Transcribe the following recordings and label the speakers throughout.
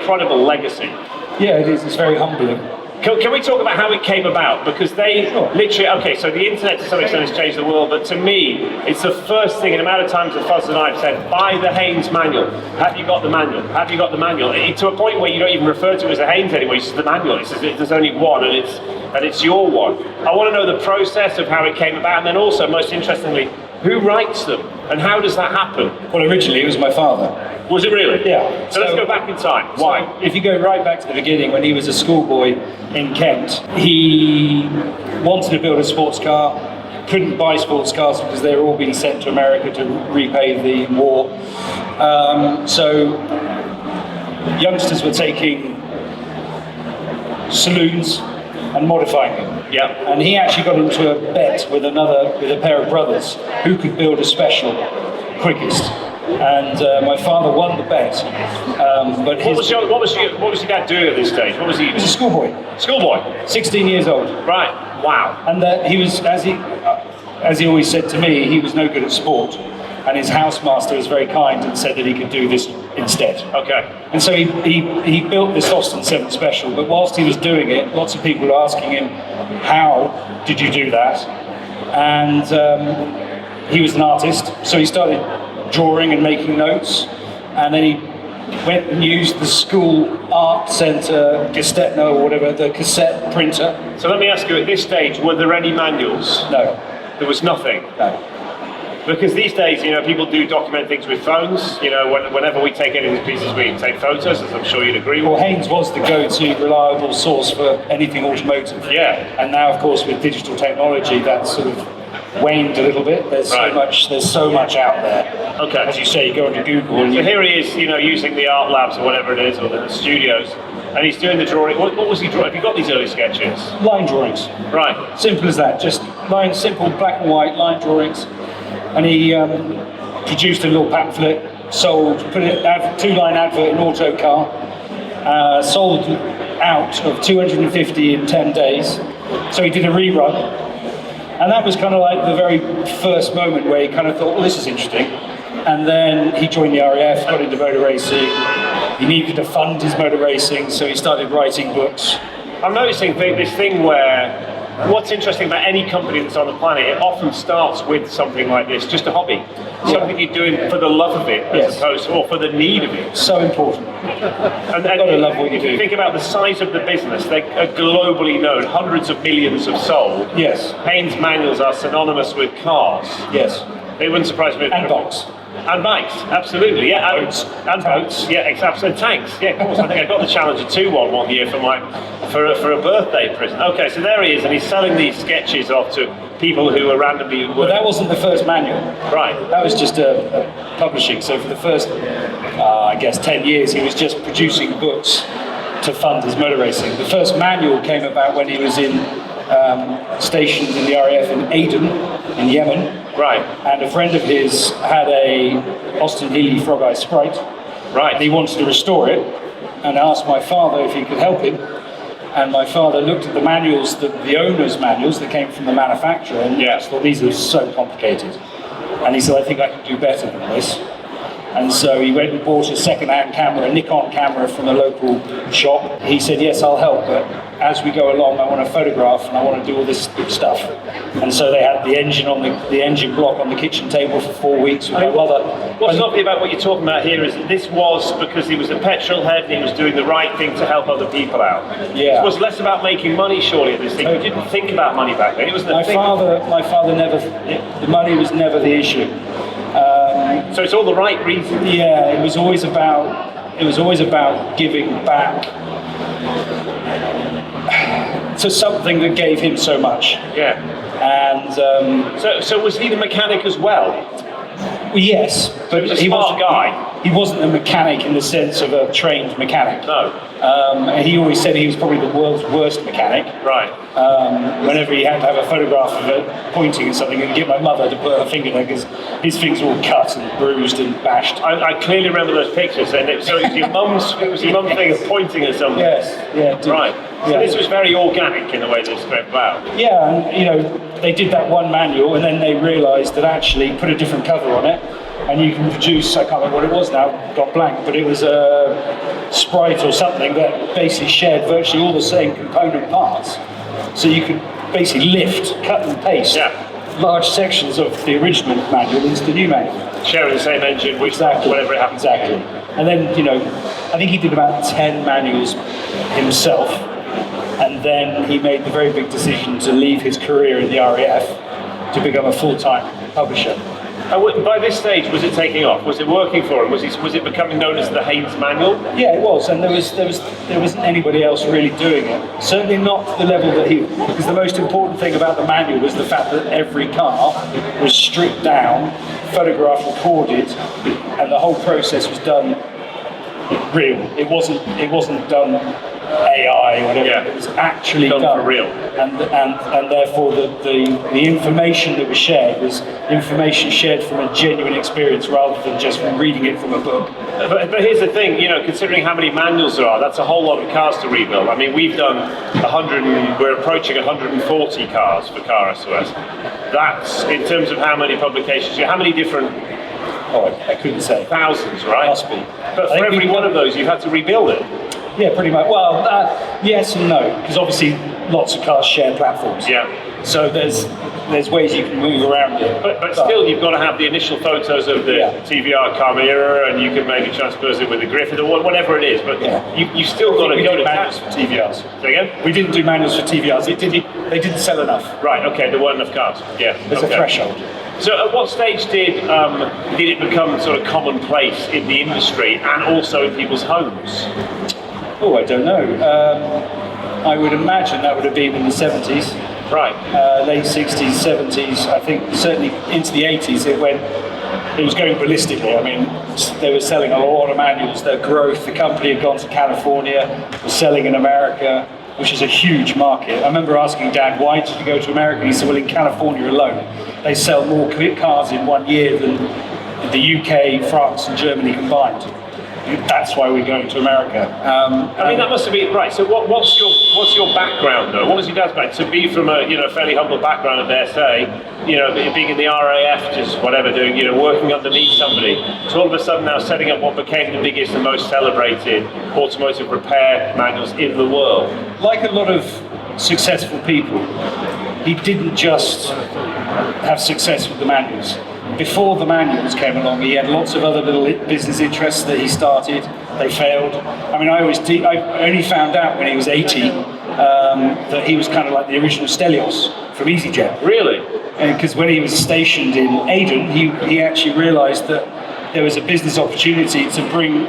Speaker 1: incredible legacy.
Speaker 2: Yeah, it is. It's very humbling.
Speaker 1: Can we talk about how it came about? Because they literally, okay, so the internet to some extent has changed the world, but to me, it's the first thing, in the amount of times that Fuzz and I have said, buy the Haynes Manual. Have you got the manual? Have you got the manual? To a point where you don't even refer to it as a Haynes anymore, it's just the manual. It's just, there's only one, and it's your one. I want to know the process of how it came about, and then also, most interestingly, who writes them, and how does that happen?
Speaker 2: Well, originally it was my father.
Speaker 1: Was it really?
Speaker 2: Yeah.
Speaker 1: So let's go back in time. Why?
Speaker 2: So if you go right back to the beginning, when he was a schoolboy in Kent, he wanted to build a sports car, couldn't buy sports cars because they were all being sent to America to repay the war. So youngsters were taking saloons and modifying them.
Speaker 1: Yeah.
Speaker 2: And he actually got into a bet with a pair of brothers who could build a special quickest. And my father won the bet. But
Speaker 1: what was your dad doing at this stage? What was he?
Speaker 2: He was a schoolboy.
Speaker 1: Schoolboy.
Speaker 2: 16 years old.
Speaker 1: Right. Wow.
Speaker 2: And he was, as he always said to me, he was no good at sport. And his housemaster was very kind and said that he could do this instead.
Speaker 1: Okay.
Speaker 2: And so he built this Austin 7 Special, but whilst he was doing it, lots of people were asking him, how did you do that? And he was an artist, so he started drawing and making notes, and then he went and used the school art centre, Gestetno or whatever, the cassette printer.
Speaker 1: So let me ask you, at this stage, were there any manuals?
Speaker 2: No.
Speaker 1: There was nothing?
Speaker 2: No.
Speaker 1: Because these days, people do document things with phones. Whenever we take any of these pieces, we take photos, as I'm sure you'd agree with.
Speaker 2: Well, Haynes was the go-to reliable source for anything automotive.
Speaker 1: Yeah.
Speaker 2: And now, of course, with digital technology, that's sort of waned a little bit. There's so much out there.
Speaker 1: Okay.
Speaker 2: As you say, you go into Google and
Speaker 1: so here he is, using the art labs or whatever it is, or the studios, and he's doing the drawing. What was he drawing? Have you got these early sketches?
Speaker 2: line drawings.
Speaker 1: Right.
Speaker 2: Simple as that. Just simple black and white line drawings. And he produced a little pamphlet, put it 2-line advert in Autocar, sold out of 250 in 10 days. So he did a rerun. And that was kind of like the very first moment where he kind of thought, well, this is interesting. And then he joined the RAF, got into motor racing. He needed to fund his motor racing, so he started writing books.
Speaker 1: I'm noticing this thing where what's interesting about any company that's on the planet, it often starts with something like this, just a hobby. Something you're doing for the love of it, as opposed to, or for the need of it.
Speaker 2: So important.
Speaker 1: And
Speaker 2: you've got to love what you do.
Speaker 1: Think about the size of the business. They are globally known, hundreds of millions have sold.
Speaker 2: Yes.
Speaker 1: Haynes Manuals are synonymous with cars.
Speaker 2: Yes.
Speaker 1: It wouldn't surprise me.
Speaker 2: And bikes.
Speaker 1: And bikes, absolutely, yeah. And boats, yeah, exactly. And tanks, yeah, of course. I think I got the Challenger 2 one year for a birthday present. Okay, so there he is, and he's selling these sketches off to people who are randomly.
Speaker 2: Well, that wasn't the first manual.
Speaker 1: Right.
Speaker 2: That was just a publishing. So for the first, 10 years, he was just producing books to fund his motor racing. The first manual came about when he was stationed in the RAF in Aden, in Yemen.
Speaker 1: Right.
Speaker 2: And a friend of his had a Austin Healey Frog Eye Sprite.
Speaker 1: Right.
Speaker 2: And he wanted to restore it, and asked my father if he could help him. And my father looked at the manuals, the owner's manuals that came from the manufacturer, and thought, these are so complicated. And he said, I think I can do better than this. And so he went and bought a second-hand camera, a Nikon camera from a local shop. He said, yes, I'll help, but as we go along, I want to photograph and I want to do all this stuff. And so they had the engine block on the kitchen table for 4 weeks with my mother.
Speaker 1: What's lovely about what you're talking about here is that this was because he was a petrol head and he was doing the right thing to help other people out.
Speaker 2: Yeah.
Speaker 1: It was less about making money, surely, at this thing. You didn't think about money back then. It was
Speaker 2: my father never, the money was never the issue.
Speaker 1: So it's all the right reasons.
Speaker 2: Yeah, it was always about giving back to something that gave him so much.
Speaker 1: Yeah.
Speaker 2: And
Speaker 1: so was he the mechanic as well?
Speaker 2: Yes, but
Speaker 1: he was a smart guy.
Speaker 2: He wasn't a mechanic in the sense of a trained mechanic.
Speaker 1: No.
Speaker 2: And he always said he was probably the world's worst mechanic.
Speaker 1: Right.
Speaker 2: Whenever he had to have a photograph of it pointing at something and get my mother to put her finger there because his fingers were all cut and bruised and bashed.
Speaker 1: I clearly remember those pictures, and it was your mum's thing of pointing at something.
Speaker 2: Yes. Yeah.
Speaker 1: Right. So this was very organic in the way this came about.
Speaker 2: Yeah, and they did that one manual, and then they realised that actually put a different cover on it, and you can produce, I can't remember what it was now, got blank, but it was a Sprite or something that basically shared virtually all the same component parts. So you could basically lift, cut and paste large sections of the original manual into the new manual.
Speaker 1: Sharing the same engine, which
Speaker 2: Exactly.
Speaker 1: whatever it happens.
Speaker 2: Exactly. And then, you know, I think he did about 10 manuals himself, and then he made the very big decision to leave his career in the RAF to become a full-time publisher.
Speaker 1: And by this stage, was it taking off? Was it working for him? Was it becoming known as the Haynes Manual?
Speaker 2: Yeah, it was, and there wasn't anybody else really doing it. Certainly not the level that he, because the most important thing about the manual was the fact that every car was stripped down, photographed, recorded, and the whole process was done real. It wasn't done AI or whatever.
Speaker 1: Yeah.
Speaker 2: It was actually
Speaker 1: Done
Speaker 2: done
Speaker 1: for real.
Speaker 2: and therefore the information that was shared was information shared from a genuine experience rather than just from reading it from a book.
Speaker 1: But here's the thing, you know, considering how many manuals there are, that's a whole lot of cars to rebuild. I mean, we've done we're approaching 140 cars for Car SOS. That's, in terms of how many publications, how many different...
Speaker 2: Oh, I couldn't say.
Speaker 1: Thousands, right?
Speaker 2: Must be.
Speaker 1: But for every one of those, you've had to rebuild it.
Speaker 2: Yeah, pretty much. Well, yes and no, because obviously lots of cars share platforms.
Speaker 1: Yeah.
Speaker 2: So there's ways you can move around it.
Speaker 1: But still, you've got to have the initial photos of the
Speaker 2: Yeah.
Speaker 1: TVR Carmera, and you can maybe transpose it with a Griffith or whatever it is. But you still got to
Speaker 2: We
Speaker 1: go
Speaker 2: did
Speaker 1: to
Speaker 2: manuals
Speaker 1: town.
Speaker 2: for TVRs.
Speaker 1: Say again?
Speaker 2: We didn't do manuals for TVRs. They didn't sell enough.
Speaker 1: Right. Okay. There weren't enough cars. Yeah.
Speaker 2: There's a threshold.
Speaker 1: So, at what stage did it become sort of commonplace in the industry and also in people's homes?
Speaker 2: Oh, I don't know. I would imagine that would have been in the 70s.
Speaker 1: Right.
Speaker 2: Late 60s, 70s, I think certainly into the 80s it was going ballistically. I mean, they were selling a lot of manuals. Their growth, the company had gone to California, was selling in America, which is a huge market. I remember asking Dad, why did you go to America? He said, well, in California alone, they sell more cars in 1 year than the UK, France and Germany combined. That's why we're going to America.
Speaker 1: I mean, that must have been right. So, what's your background though? What was your dad's background? To be from a fairly humble background, I dare say, being in the RAF, just whatever, doing working underneath somebody, to all of a sudden now setting up what became the biggest and most celebrated automotive repair manuals in the world.
Speaker 2: Like a lot of successful people, he didn't just have success with the manuals. Before the manuals came along, he had lots of other little business interests that he started. They failed. I mean, I only found out when he was 80 that he was kind of like the original Stelios from EasyJet.
Speaker 1: Really?
Speaker 2: Because when he was stationed in Aden, he actually realised that there was a business opportunity to bring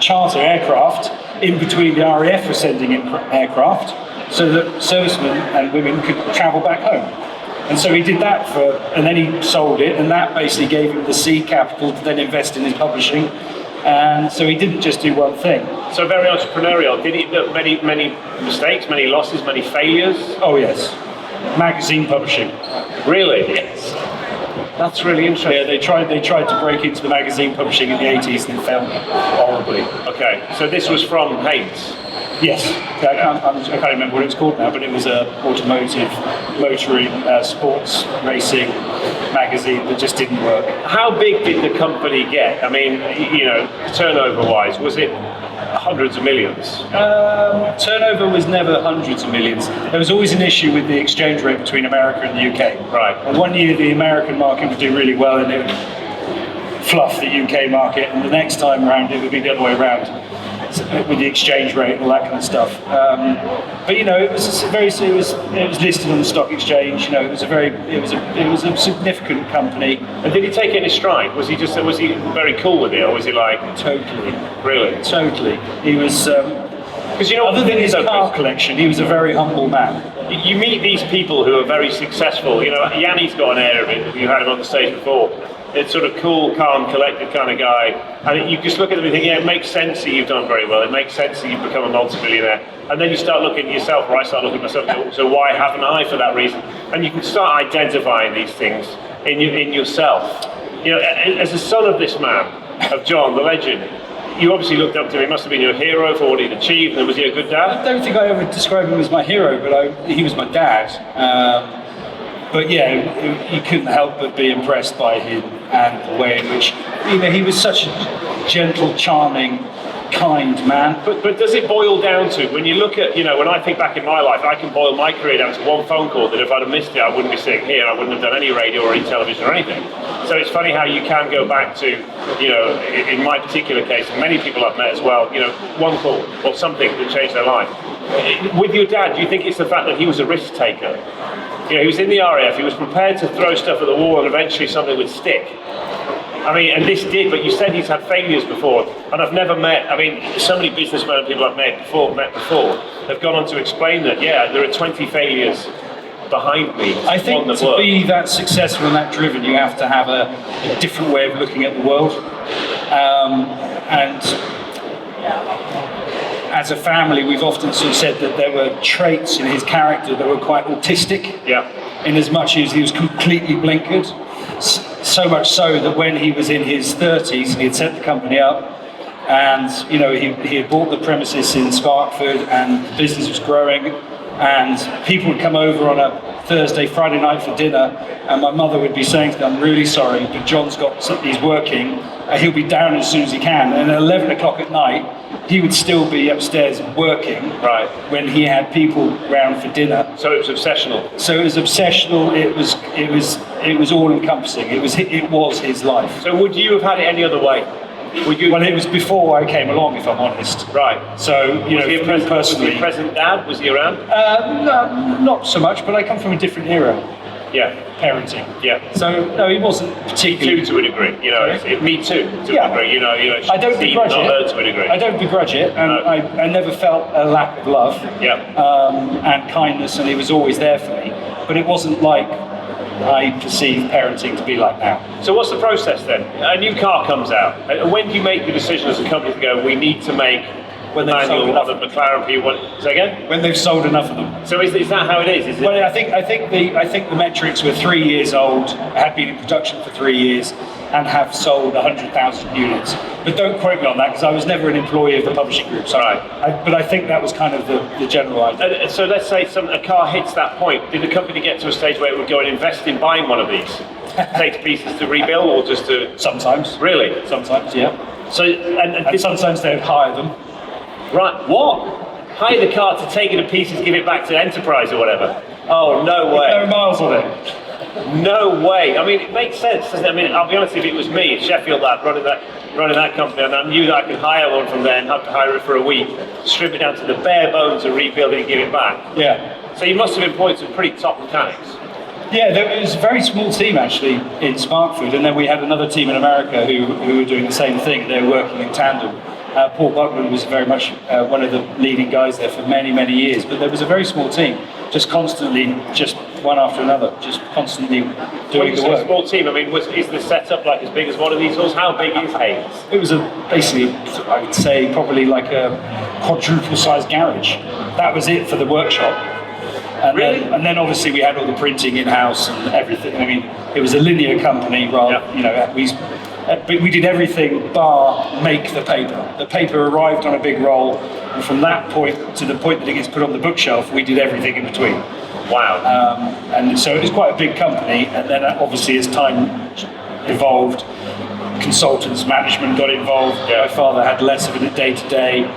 Speaker 2: charter aircraft in between the RAF were sending in aircraft, so that servicemen and women could travel back home. And so he did that and then he sold it, and that basically gave him the seed capital to then invest in his publishing. And so he didn't just do one thing.
Speaker 1: So very entrepreneurial. Did he have many mistakes, many losses, many failures?
Speaker 2: Oh yes, magazine publishing.
Speaker 1: Really?
Speaker 2: Yes.
Speaker 1: That's really interesting.
Speaker 2: Yeah, they tried to break into the magazine publishing in the 80s and it failed horribly.
Speaker 1: Okay, so this was from Haynes.
Speaker 2: Yes, I can't remember what it was called now, but it was a automotive, motoring, sports racing magazine that just didn't work.
Speaker 1: How big did the company get? I mean, turnover-wise, was it hundreds of millions?
Speaker 2: Turnover was never hundreds of millions. There was always an issue with the exchange rate between America and the UK.
Speaker 1: Right.
Speaker 2: And 1 year the American market would do really well and it would fluff the UK market, and the next time around it would be the other way around, with the exchange rate and all that kind of stuff. But it was listed on the stock exchange. It was a significant company.
Speaker 1: And did he take it in his stride? Was he very cool with it, or was he like
Speaker 2: Totally,
Speaker 1: really?
Speaker 2: totally? He was
Speaker 1: Because
Speaker 2: other than his car collection, he was a very humble man.
Speaker 1: You meet these people who are very successful. Yanni's got an air of it. You had him on the stage before. It's sort of cool, calm, collected kind of guy. And you just look at them and think, yeah, it makes sense that you've done very well. It makes sense that you've become a multi-millionaire. And then you start looking at yourself, or I start looking at myself, so why haven't I for that reason? And you can start identifying these things in yourself. As a son of this man, of John, the legend, you obviously looked up to him. He must have been your hero for what he'd achieved. And was he a good dad?
Speaker 2: I don't think I ever described him as my hero, but he was my dad. But yeah, you couldn't help but be impressed by him and the way in which, he was such a gentle, charming, kind man.
Speaker 1: But does it boil down to, when you look at, when I think back in my life, I can boil my career down to one phone call that if I'd have missed it, I wouldn't be sitting here, I wouldn't have done any radio or any television or anything. So it's funny how you can go back to, in my particular case, and many people I've met as well, one call or something that changed their life. With your dad, do you think it's the fact that he was a risk taker? He was in the RAF, he was prepared to throw stuff at the wall and eventually something would stick. And this did, but you said he's had failures before, and I've never met, so many businessmen and people I've met before have gone on to explain that, there are 20 failures behind me.
Speaker 2: I think to be that successful and that driven, you have to have a different way of looking at the world. And as a family, we've often sort of said that there were traits in his character that were quite autistic, in as much as he was completely blinkered. So much so that when he was in his 30s, he had set the company up, and he had bought the premises in Sparkford, and the business was growing, and people would come over on a Thursday, Friday night for dinner, and my mother would be saying to me, "I'm really sorry, but John's he's working, he'll be down as soon as he can." And at 11 o'clock at night, he would still be upstairs working,
Speaker 1: right,
Speaker 2: when he had people round for dinner.
Speaker 1: So it was obsessional.
Speaker 2: It was all encompassing. It was his life.
Speaker 1: So would you have had it any other way?
Speaker 2: Well, it was before I came along, if I'm honest.
Speaker 1: Right.
Speaker 2: So,
Speaker 1: was he
Speaker 2: personally.
Speaker 1: Was he a present dad? Was he around?
Speaker 2: No, not so much, but I come from a different era.
Speaker 1: Yeah.
Speaker 2: Parenting.
Speaker 1: Yeah.
Speaker 2: So, no, he wasn't particularly...
Speaker 1: Me too, to a degree. Me too, to a degree.
Speaker 2: I don't begrudge it.
Speaker 1: Not her to a degree.
Speaker 2: I don't begrudge it, and no. I never felt a lack of love and kindness, and he was always there for me. But it wasn't like I perceive parenting to be like now.
Speaker 1: So what's the process then? A new car comes out. When do you make the decision as a company to go, we need to make the manual of the McLaren P1? Say again?
Speaker 2: When they've sold enough of them.
Speaker 1: So is that how it is?
Speaker 2: Well, I think the metrics were 3 years old, had been in production for 3 years, and have sold 100,000 units. But don't quote me on that, because I was never an employee of the publishing group. So but I think that was kind of the general idea.
Speaker 1: So let's say a car hits that point. Did the company get to a stage where it would go and invest in buying one of these? Take pieces to rebuild, or just to...
Speaker 2: Sometimes.
Speaker 1: Really?
Speaker 2: Sometimes, yeah.
Speaker 1: So
Speaker 2: and sometimes they would hire them.
Speaker 1: Right, what? Hire the car to take it to pieces, give it back to Enterprise or whatever? Oh, no way.
Speaker 2: No miles on it.
Speaker 1: No way. It makes sense, doesn't it? I'll be honest, if it was me, Sheffield lad, running that company, and I knew that I could hire one from there and have to hire it for a week, strip it down to the bare bones and rebuild it and give it back.
Speaker 2: Yeah.
Speaker 1: So you must have employed some pretty top mechanics.
Speaker 2: Yeah, there was a very small team actually in Sparkford, and then we had another team in America who were doing the same thing. They were working in tandem. Paul Buckman was very much one of the leading guys there for many, many years, but there was a very small team, just constantly, just one after another, just constantly doing the work.
Speaker 1: A small team, is the setup like as big as one of these halls? How big is Haynes?
Speaker 2: It was basically, I would say, probably like a quadruple-sized garage. That was it for the workshop. And
Speaker 1: really?
Speaker 2: Then obviously we had all the printing in-house and everything. It was a linear company, we did everything bar make the paper. The paper arrived on a big roll, and from that point to the point that it gets put on the bookshelf, we did everything in between.
Speaker 1: Wow.
Speaker 2: And so it was quite a big company, and then obviously as time evolved, consultants, management got involved. My father had less of it day-to-day.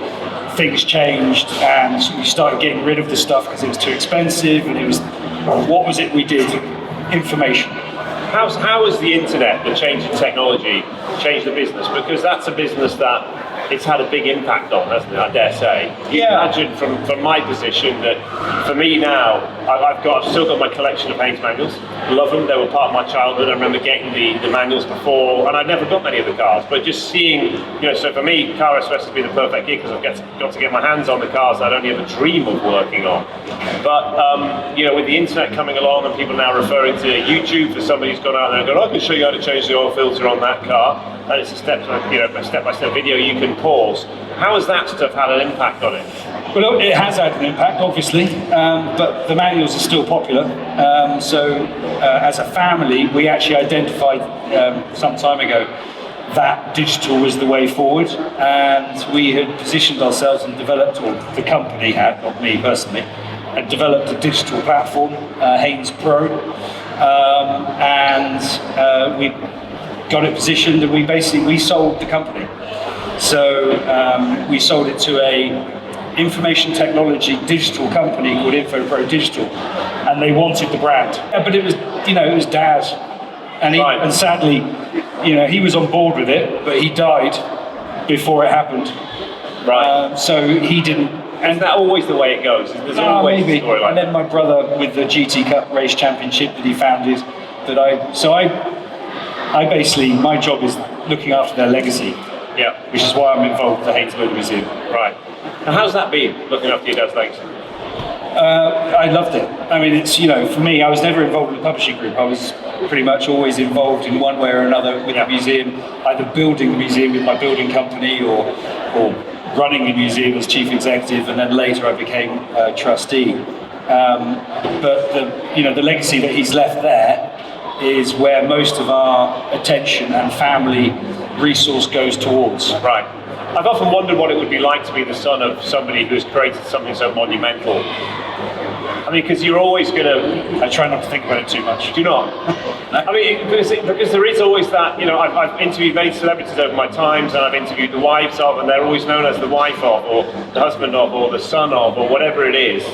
Speaker 2: Things changed, and we started getting rid of the stuff because it was too expensive, and what was it we did? Information.
Speaker 1: How has the internet, the change in technology, changed the business? Because that's a business that it's had a big impact on, hasn't it, I dare say. You can imagine from my position that for me now, I've still got my collection of Haynes Manuals. Love them, they were part of my childhood. I remember getting the manuals before, and I'd never got many of the cars, but just seeing, so for me, Car SOS has been the perfect gig because I've got to get my hands on the cars that I'd only ever dream of working on. But, with the internet coming along and people now referring to YouTube for somebody who's gone out there and gone, I can show you how to change the oil filter on that car, and it's a step-by-step video you can pause. How has that stuff had an impact on it?
Speaker 2: Well, it has had an impact, obviously, but the manuals are still popular. As a family, we actually identified some time ago that digital was the way forward, and we had positioned ourselves and developed, or the company had, not me personally, had developed a digital platform, Haynes Pro, and we got it positioned, and we sold the company. So we sold it to a information technology digital company called InfoPro Digital, and they wanted the brand. But it was Dad, and sadly, he was on board with it, but he died before it happened.
Speaker 1: Right.
Speaker 2: So he didn't. And
Speaker 1: is that always the way it goes? There's always
Speaker 2: maybe.
Speaker 1: a story like
Speaker 2: and then my brother with the GT Cup race championship that he founded, I basically, my job is looking after their legacy.
Speaker 1: Yeah.
Speaker 2: Which is why I'm involved with the Haynes Museum.
Speaker 1: Right. And how's that been, looking after your dad's legacy?
Speaker 2: I loved it. I mean, it's, for me, I was never involved in the publishing group. I was pretty much always involved in one way or another with the museum, either building the museum with my building company or running the museum as chief executive, and then later I became a trustee. But the legacy that he's left there is where most of our attention and family resource goes towards.
Speaker 1: Right. I've often wondered what it would be like to be the son of somebody who's created something so monumental. I mean, because you're always going to...
Speaker 2: I try not to think about it too much.
Speaker 1: Do you not? I mean, because there is always that, I've interviewed many celebrities over my times, and I've interviewed the wives of, and they're always known as the wife of, or the husband of, or the son of, or whatever it is.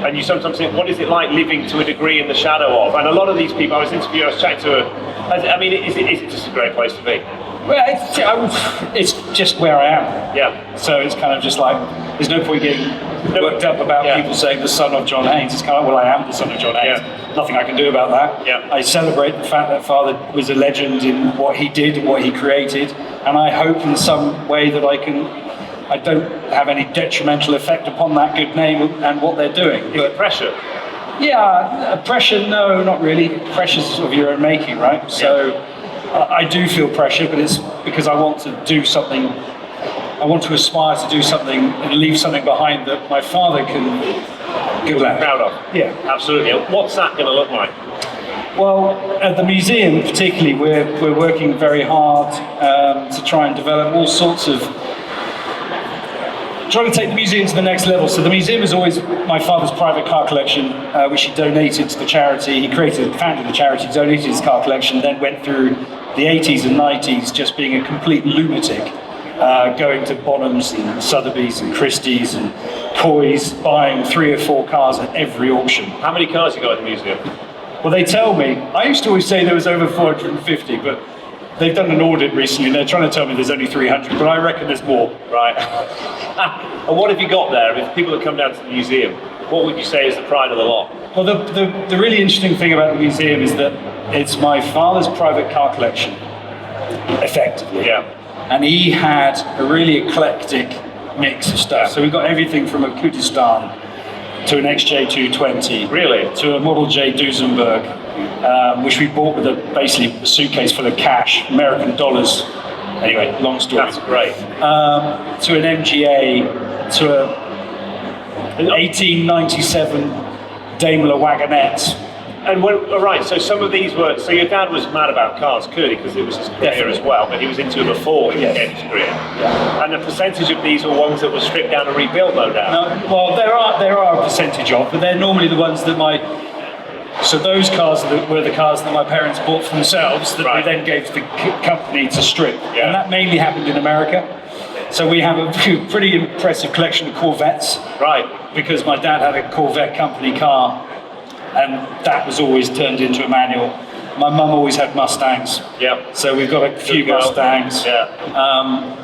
Speaker 1: And you sometimes think, what is it like living to a degree in the shadow of? And a lot of these people I was chatting to is it just a great place to be?
Speaker 2: Well, it's just where I am.
Speaker 1: Yeah.
Speaker 2: So it's kind of just like, there's no point getting worked up about people saying the son of John Haynes. It's kind of, well, I am the son of John Haynes. Yeah. Nothing I can do about that.
Speaker 1: Yeah.
Speaker 2: I celebrate the fact that father was a legend in what he did and what he created, and I hope in some way that I don't have any detrimental effect upon that good name and what they're doing.
Speaker 1: Is it pressure?
Speaker 2: Yeah, pressure, no, not really. Pressure's sort of your own making, right? So I do feel pressure, but it's because I want to do something. I want to aspire to do something and leave something behind that my father can be
Speaker 1: proud of.
Speaker 2: Yeah,
Speaker 1: absolutely. What's that going to look like?
Speaker 2: Well, at the museum particularly, we're working very hard to try and develop all sorts of. Trying to take the museum to the next level. So the museum is always my father's private car collection, which he donated to the charity. He founded the charity, donated his car collection, then went through the 80s and 90s just being a complete lunatic, going to Bonhams and Sotheby's and Christie's and Coy's, buying 3 or 4 cars at every auction.
Speaker 1: How many cars you got in the museum?
Speaker 2: Well, they tell me, I used to always say there was over 450, but they've done an audit recently and they're trying to tell me there's only 300, but I reckon there's more.
Speaker 1: Right. And what have you got there? If people that come down to the museum, what would you say is the pride of the lot?
Speaker 2: Well, the really interesting thing about the museum is that it's my father's private car collection, effectively.
Speaker 1: Yeah.
Speaker 2: And he had a really eclectic mix of stuff. So we've got everything from a Kurdistan to an XJ220.
Speaker 1: Really?
Speaker 2: To a Model J Duesenberg, which we bought with basically a suitcase full of cash, American dollars. Anyway, long story.
Speaker 1: That's great.
Speaker 2: To an MGA, to an 1897 Daimler wagonette.
Speaker 1: And so some of these were, so your dad was mad about cars, clearly, because it was his career as well, but he was into them before he became his career. Yeah. And the percentage of these were ones that were stripped down and rebuilt, no doubt.
Speaker 2: No, well, there are a percentage of, but they're normally the ones that so those cars were the cars that my parents bought for themselves that they then gave to the company to strip. Yeah. And that mainly happened in America. So we have a pretty impressive collection of Corvettes.
Speaker 1: Right.
Speaker 2: Because my dad had a Corvette company car, and that was always turned into a manual. My mum always had Mustangs.
Speaker 1: Yeah.
Speaker 2: So we've got a few Mustangs.
Speaker 1: Yeah.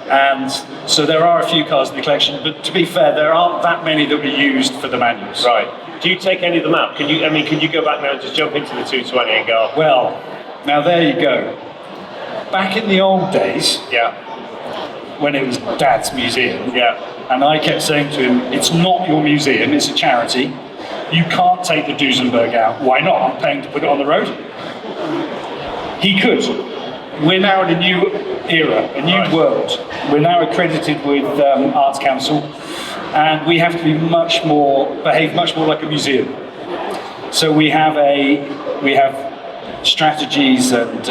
Speaker 2: And so there are a few cars in the collection, but to be fair, there aren't that many that were used for the manuals.
Speaker 1: Right. Do you take any of them out? Can you go back now and just jump into the 220 and go?
Speaker 2: Well, now there you go. Back in the old days, when it was Dad's museum, and I kept saying to him, it's not your museum, it's a charity. You can't take the Duesenberg out. Why not? I'm paying to put it on the road. He could. We're now in a new era, a new world. We're now accredited with Arts Council, and we have to be behave much more like a museum. So we have strategies and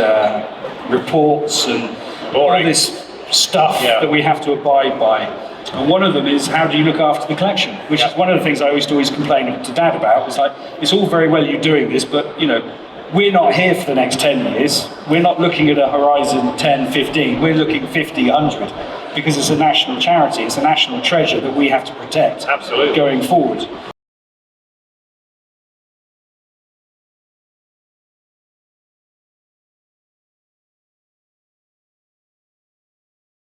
Speaker 2: reports and all this stuff that we have to abide by. And one of them is, how do you look after the collection? Which is one of the things I used to always complain to Dad about. It's like, it's all very well you doing this, but we're not here for the next 10 years. We're not looking at a horizon 10, 15. We're looking 50, 100, because it's a national charity. It's a national treasure that we have to protect.
Speaker 1: Absolutely.
Speaker 2: Going forward.